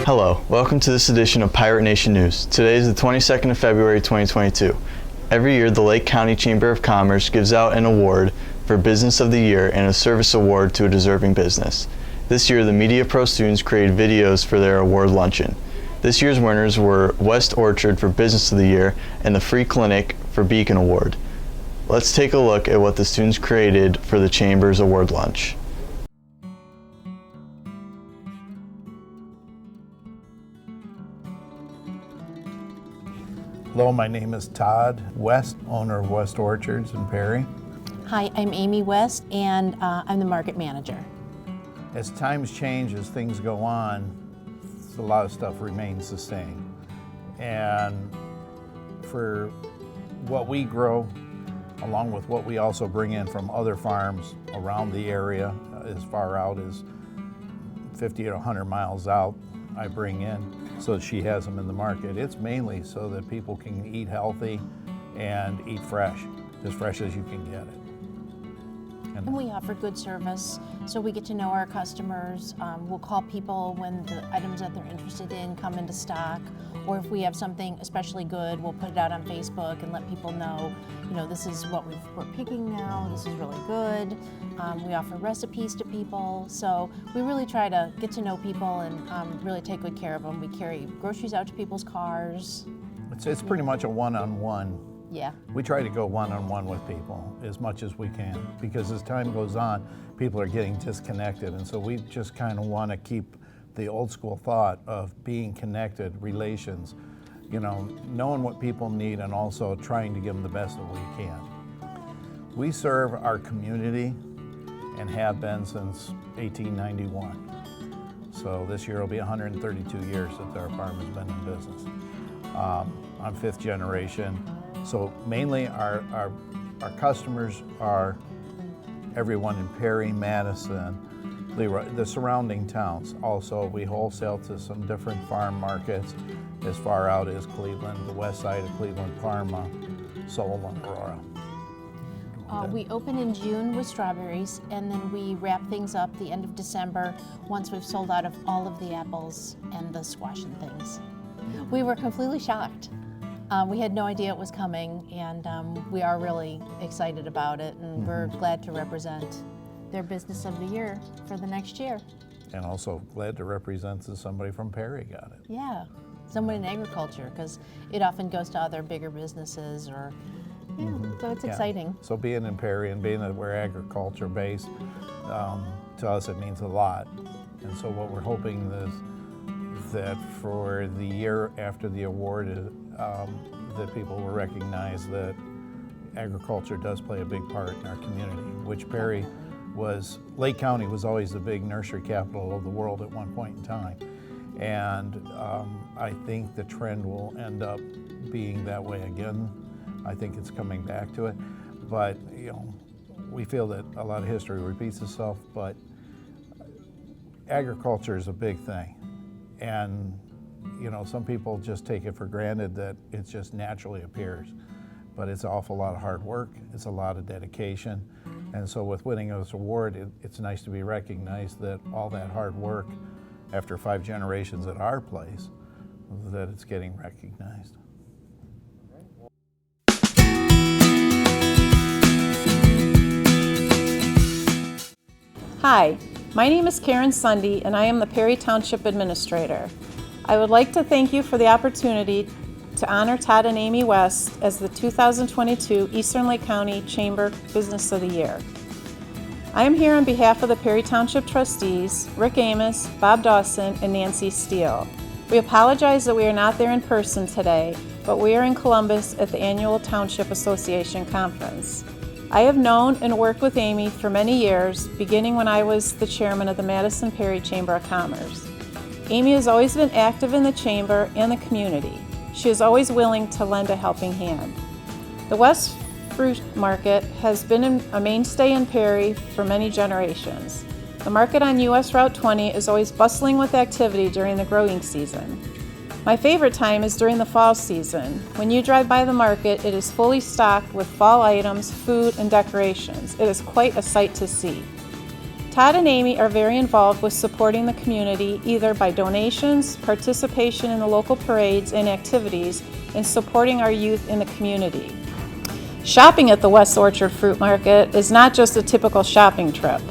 Hello, welcome to this edition of Pirate Nation News. Today is the 22nd of February 2022. Every year, the Lake County Chamber of Commerce gives out an award for Business of the Year and a service award to a deserving business. This year, the Media Pro students created videos for their award luncheon. This year's winners were West Orchard for Business of the Year and the Free Clinic for Beacon Award. Let's take a look at what the students created for the Chamber's award lunch. Hello, my name is Todd West, owner of West Orchards in Perry. Hi, I'm Amy West, and I'm the market manager. As times change, as things go on, a lot of stuff remains the same. And for what we grow, along with what we also bring in from other farms around the area, as far out as 50 to 100 miles out, I bring in so that she has them in the market. It's mainly so that people can eat healthy and eat fresh, as fresh as you can get it. And we offer good service, so we get to know our customers. We'll call people when the items that they're interested in come into stock, or if we have something especially good, we'll put it out on Facebook and let people know, this is what we're picking now, this is really good. We offer recipes to people, so we really try to get to know people and really take good care of them. We carry groceries out to people's cars. It's pretty much a one-on-one. Yeah. We try to go one-on-one with people as much as we can, because as time goes on, people are getting disconnected, and so we just kind of want to keep the old school thought of being connected, relations, knowing what people need and also trying to give them the best that we can. We serve our community and have been since 1891. So this year will be 132 years that our farm has been in business. I'm fifth generation. So mainly our customers are everyone in Perry, Madison, Leroy, the surrounding towns. Also, we wholesale to some different farm markets as far out as Cleveland, the west side of Cleveland, Parma, Solon, Aurora. We open in June with strawberries, and then we wrap things up the end of December once we've sold out of all of the apples and the squash and things. We were completely shocked. We had no idea it was coming, and we are really excited about it, and we're glad to represent their Business of the Year for the next year. And also glad to represent somebody from Perry got it. Yeah, someone in agriculture, because it often goes to other bigger businesses, or so it's exciting. So being in Perry and being that we're agriculture based, to us it means a lot. And so what we're hoping is that for the year after the award, that people will recognize that agriculture does play a big part in our community, which Perry Lake County was always the big nursery capital of the world at one point in time. And I think the trend will end up being that way again. I think it's coming back to it. But, we feel that a lot of history repeats itself, but agriculture is a big thing. And, some people just take it for granted that it just naturally appears. But it's an awful lot of hard work, it's a lot of dedication. And so with winning this award, it's nice to be recognized that all that hard work, after 5 generations at our place, that it's getting recognized. Hi, my name is Karen Sundy, and I am the Perry Township Administrator. I would like to thank you for the opportunity to honor Todd and Amy West as the 2022 Eastern Lake County Chamber Business of the Year. I am here on behalf of the Perry Township Trustees, Rick Amos, Bob Dawson, and Nancy Steele. We apologize that we are not there in person today, but we are in Columbus at the annual Township Association Conference. I have known and worked with Amy for many years, beginning when I was the chairman of the Madison Perry Chamber of Commerce. Amy has always been active in the chamber and the community. She is always willing to lend a helping hand. The West Fruit Market has been a mainstay in Perry for many generations. The market on US Route 20 is always bustling with activity during the growing season. My favorite time is during the fall season. When you drive by the market, it is fully stocked with fall items, food, and decorations. It is quite a sight to see. Todd and Amy are very involved with supporting the community either by donations, participation in the local parades and activities, and supporting our youth in the community. Shopping at the West Orchard Fruit Market is not just a typical shopping trip.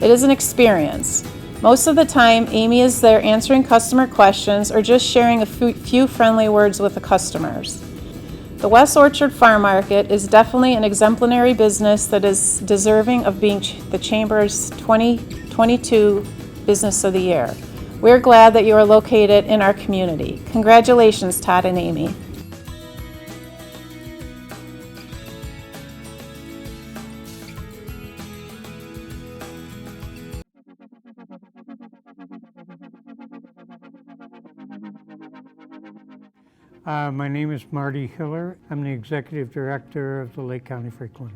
It is an experience. Most of the time, Amy is there answering customer questions or just sharing a few friendly words with the customers. The West Orchard Farm Market is definitely an exemplary business that is deserving of being the Chamber's 2022 Business of the Year. We're glad that you are located in our community. Congratulations, Todd and Amy. My name is Marty Hiller. I'm the Executive Director of the Lake County Free Clinic.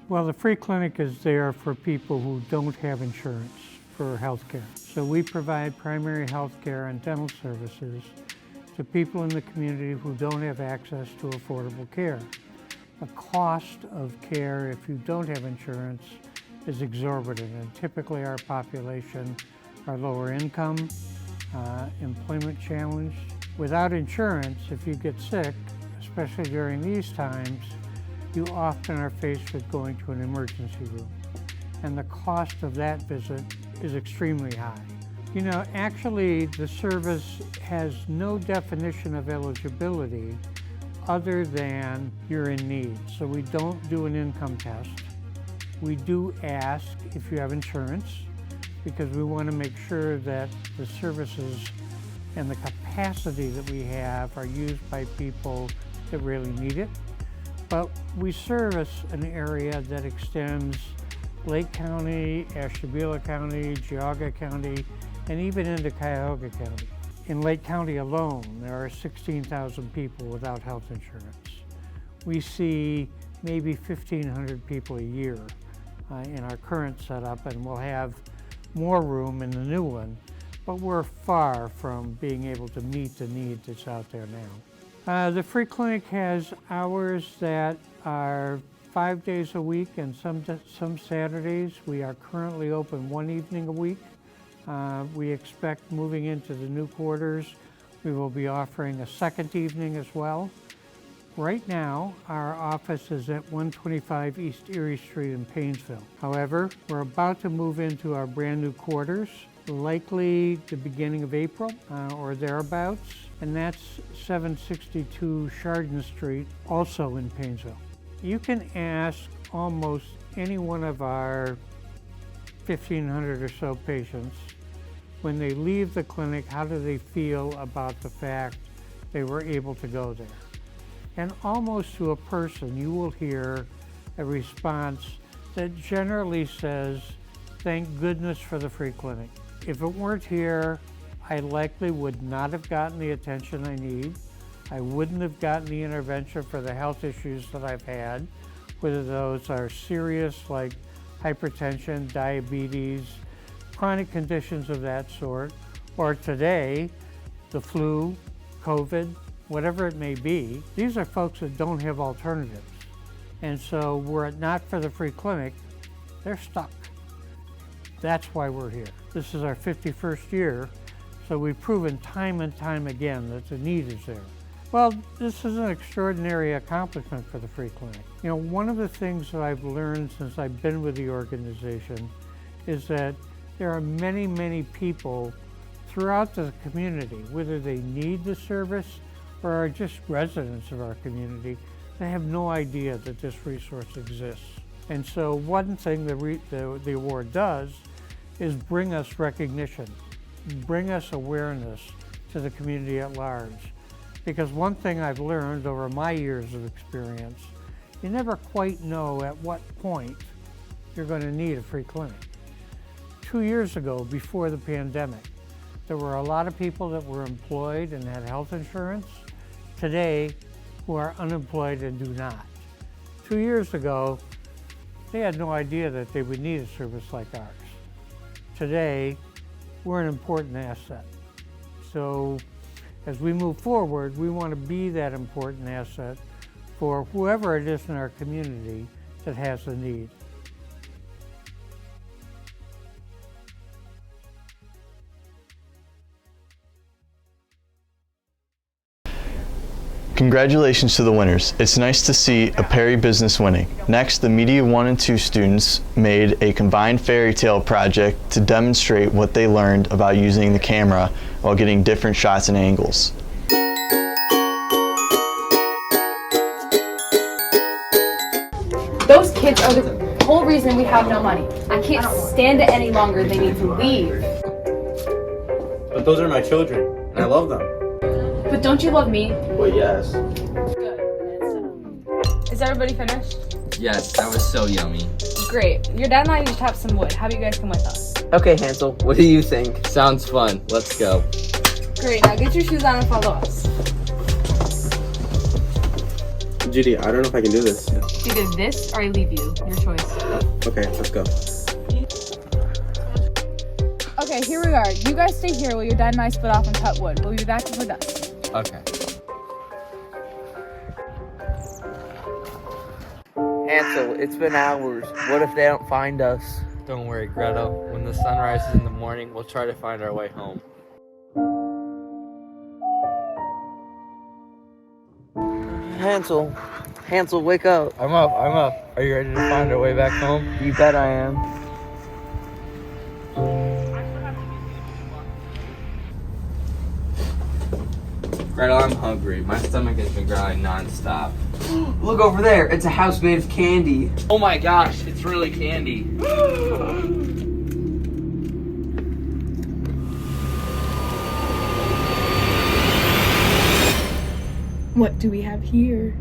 Well, the Free Clinic is there for people who don't have insurance for health care. So we provide primary health care and dental services to people in the community who don't have access to affordable care. The cost of care, if you don't have insurance, is exorbitant, and typically our population are lower income, employment challenged. Without insurance, if you get sick, especially during these times, you often are faced with going to an emergency room. And the cost of that visit is extremely high. You know, actually, the service has no definition of eligibility other than you're in need. So we don't do an income test. We do ask if you have insurance because we want to make sure that the services and the capacity that we have are used by people that really need it. But we service an area that extends Lake County, Ashtabula County, Geauga County, and even into Cuyahoga County. In Lake County alone, there are 16,000 people without health insurance. We see maybe 1,500 people a year in our current setup, and we'll have more room in the new one. But we're far from being able to meet the need that's out there now. The Free Clinic has hours that are 5 days a week and some Saturdays. We are currently open one evening a week. We expect moving into the new quarters, we will be offering a second evening as well. Right now, our office is at 125 East Erie Street in Painesville. However, we're about to move into our brand new quarters, likely the beginning of April or thereabouts, and that's 762 Chardon Street, also in Painesville. You can ask almost any one of our 1,500 or so patients when they leave the clinic, how do they feel about the fact they were able to go there? And almost to a person, you will hear a response that generally says, thank goodness for the Free Clinic. If it weren't here, I likely would not have gotten the attention I need. I wouldn't have gotten the intervention for the health issues that I've had, whether those are serious like hypertension, diabetes, chronic conditions of that sort, or today, the flu, COVID, whatever it may be. These are folks that don't have alternatives. And so were it not for the Free Clinic, they're stuck. That's why we're here. This is our 51st year, so we've proven time and time again that the need is there. Well, this is an extraordinary accomplishment for the Free Clinic. You know, one of the things that I've learned since I've been with the organization is that there are many, many people throughout the community, whether they need the service or are just residents of our community, that have no idea that this resource exists. And so one thing the award does is bring us recognition, bring us awareness to the community at large. Because one thing I've learned over my years of experience, you never quite know at what point you're going to need a Free Clinic. 2 years ago, before the pandemic, there were a lot of people that were employed and had health insurance today who are unemployed and do not. 2 years ago, they had no idea that they would need a service like ours. Today, we're an important asset. So as we move forward, we want to be that important asset for whoever it is in our community that has a need. Congratulations to the winners. It's nice to see a Perry business winning. Next, the Media 1 and 2 students made a combined fairy tale project to demonstrate what they learned about using the camera while getting different shots and angles. Those kids are the whole reason we have no money. I can't stand it any longer. They need to leave. But those are my children, and I love them. But don't you love me? Well, yes. Is everybody finished? Yes, that was so yummy. Great. Your dad and I need to chop some wood. How about you guys come with us? Okay, Hansel, what do you think? Sounds fun. Let's go. Great. Now get your shoes on and follow us. Judy, I don't know if I can do this. It's either this or I leave you. Your choice. Okay, let's go. Okay, here we are. You guys stay here while your dad and I split off and cut wood. We'll be back before dusk. Okay. Hansel, it's been hours. What if they don't find us? Don't worry, Gretel. When the sun rises in the morning, we'll try to find our way home. Hansel, wake up. I'm up. Are you ready to find our way back home? You bet I am. Gretel, I'm hungry. My stomach has been growling non-stop. Look over there. It's a house made of candy. Oh my gosh, it's really candy. What do we have here?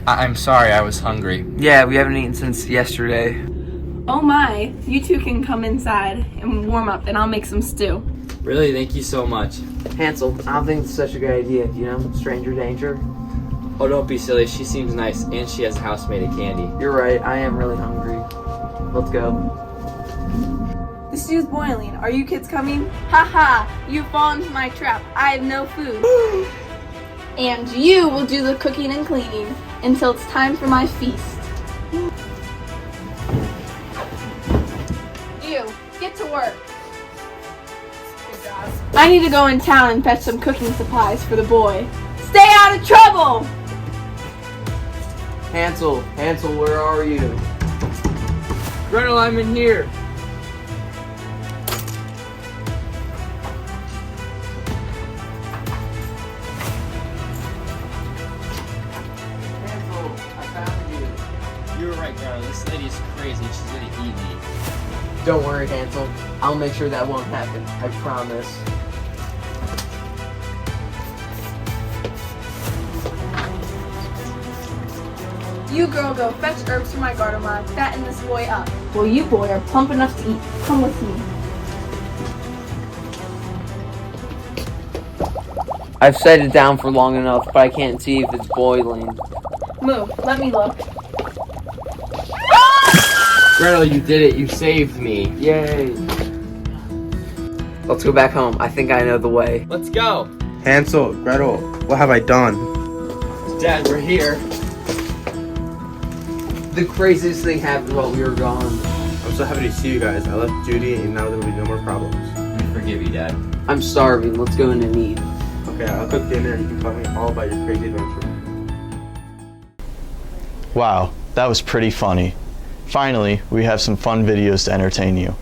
I'm sorry, I was hungry. Yeah, we haven't eaten since yesterday. Oh my. You two can come inside and warm up and I'll make some stew. Really, thank you so much. Hansel, I don't think it's such a good idea. You know, stranger danger. Oh, don't be silly. She seems nice, and she has a house made of candy. You're right, I am really hungry. Let's go. The stew's boiling. Are you kids coming? Haha, you fall into my trap. I have no food. And you will do the cooking and cleaning until it's time for my feast. You, get to work. Good job. I need to go in town and fetch some cooking supplies for the boy. Stay out of trouble! Hansel, where are you? Gretel, I'm in here. Hansel, I found you. You were right, Gretel. This lady is crazy. She's gonna eat me. Don't worry, Hansel. I'll make sure that won't happen. I promise. You girl go fetch herbs from my garden while I fatten this boy up. Well, you boy are plump enough to eat. Come with me. I've set it down for long enough, but I can't see if it's boiling. Move, let me look. Gretel, you did it. You saved me. Yay! Let's go back home. I think I know the way. Let's go. Hansel, Gretel, what have I done? Dad, we're here. The craziest thing happened while we were gone. I'm so happy to see you guys. I left Judy, and now there will be no more problems. I forgive you, Dad. I'm starving. Let's go in and eat. Okay, I'll cook dinner, and you can tell me all about your crazy adventure. Wow, that was pretty funny. Finally, we have some fun videos to entertain you.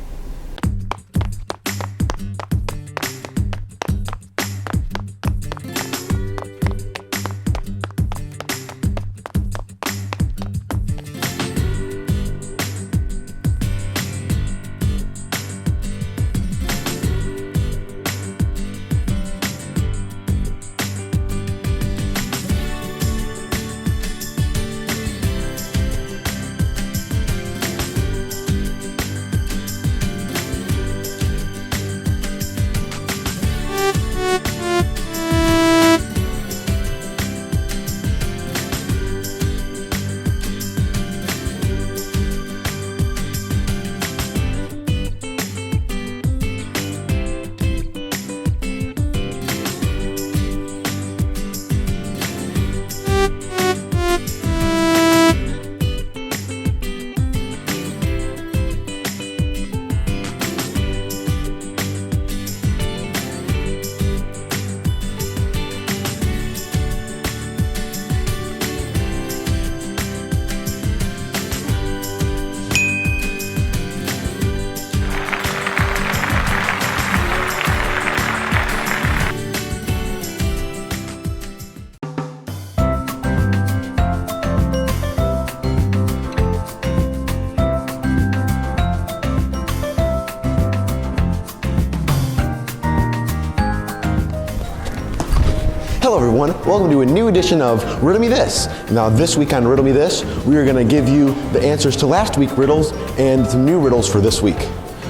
Hello everyone, welcome to a new edition of Riddle Me This. Now this week on Riddle Me This, we are going to give you the answers to last week's riddles and some new riddles for this week.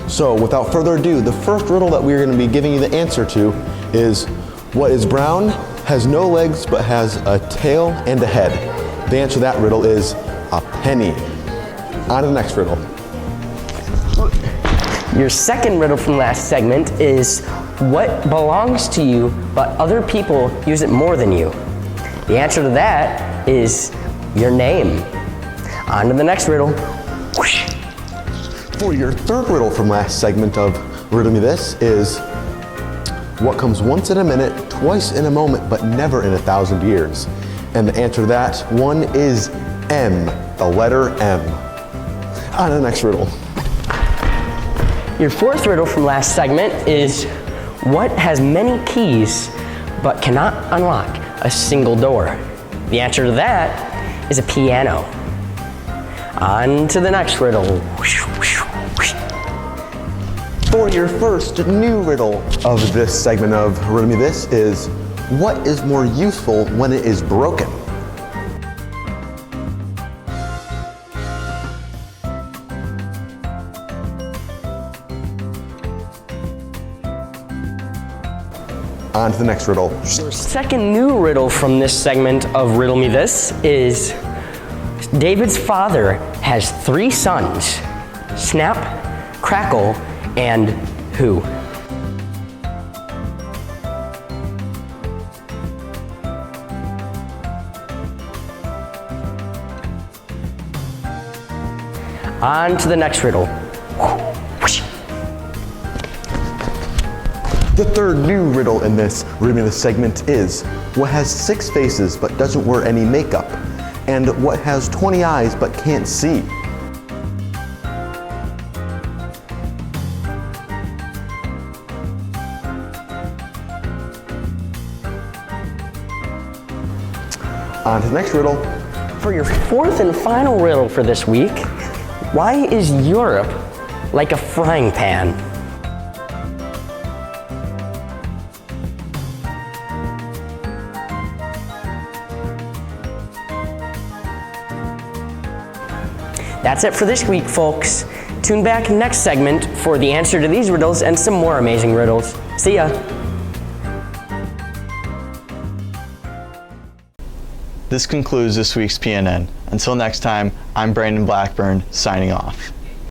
So without further ado, the first riddle that we're going to be giving you the answer to is, what is brown, has no legs, but has a tail and a head? The answer to that riddle is a penny. On to the next riddle. Your second riddle from last segment is, what belongs to you but other people use it more than you? The answer to that is your name. On to the next riddle. For your third riddle from last segment of Riddle Me This is, what comes once in a minute, twice in a moment, but never in 1,000 years? And the answer to that one is M, the letter M. On to the next riddle. Your fourth riddle from last segment is, what has many keys but cannot unlock a single door? The answer to that is a piano. On to the next riddle. For your first new riddle of this segment of Riddle Me This is, what is more useful when it is broken? On to the next riddle. Your second new riddle from this segment of Riddle Me This is, David's father has 3 sons, Snap, Crackle, and who? On to the next riddle. The third new riddle in this Riddle Me This segment is, what has 6 faces but doesn't wear any makeup? And what has 20 eyes but can't see? On to the next riddle. For your fourth and final riddle for this week, why is Europe like a frying pan? That's it for this week, folks. Tune back next segment for the answer to these riddles and some more amazing riddles. See ya. This concludes this week's PNN. Until next time, I'm Brandon Blackburn, signing off.